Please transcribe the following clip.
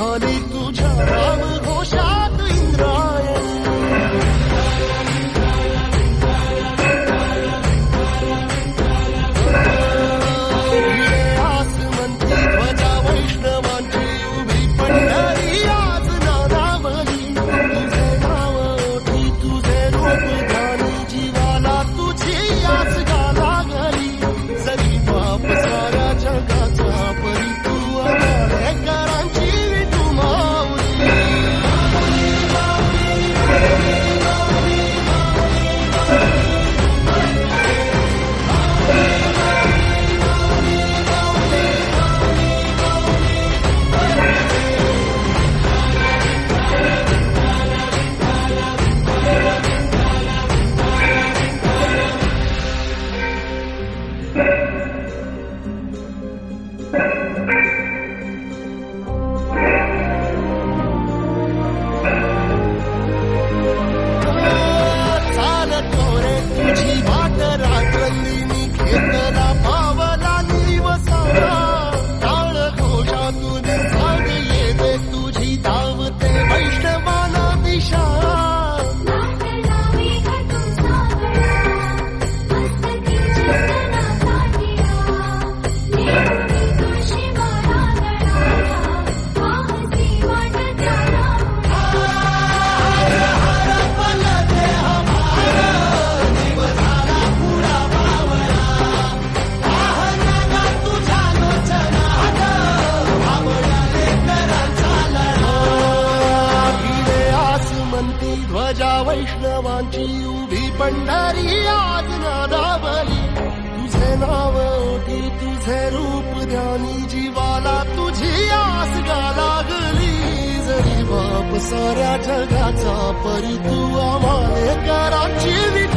झाली तुझ्या नाम घोषात इंद्रायणी. आसमंती ध्वजा वैष्णवांची उभी पंढरी आज नादावली. तुझे नाव ओठी तुझे रूप ध्यानी जीवाला तुझी आस गा लागली. जरी बाप साऱ्या जगाचा परी तू अमालेकरांची विठू माऊली. चालतो रे तुझी वाट रात्रंदिनी घेतला पावला दिवसाला. टाळ घोषातून झाड येते तुझी धावते वैष्णवाला दिशा. ध्वजा वैष्णवांची उभी पंढरी आज नादावली. तुझे नाव ओठी तुझे रूप ध्यानी जीवाला तुझी आस गा लागली. जरी बाप साऱ्या जगाचा परी तू आम्हालेकरांची विठू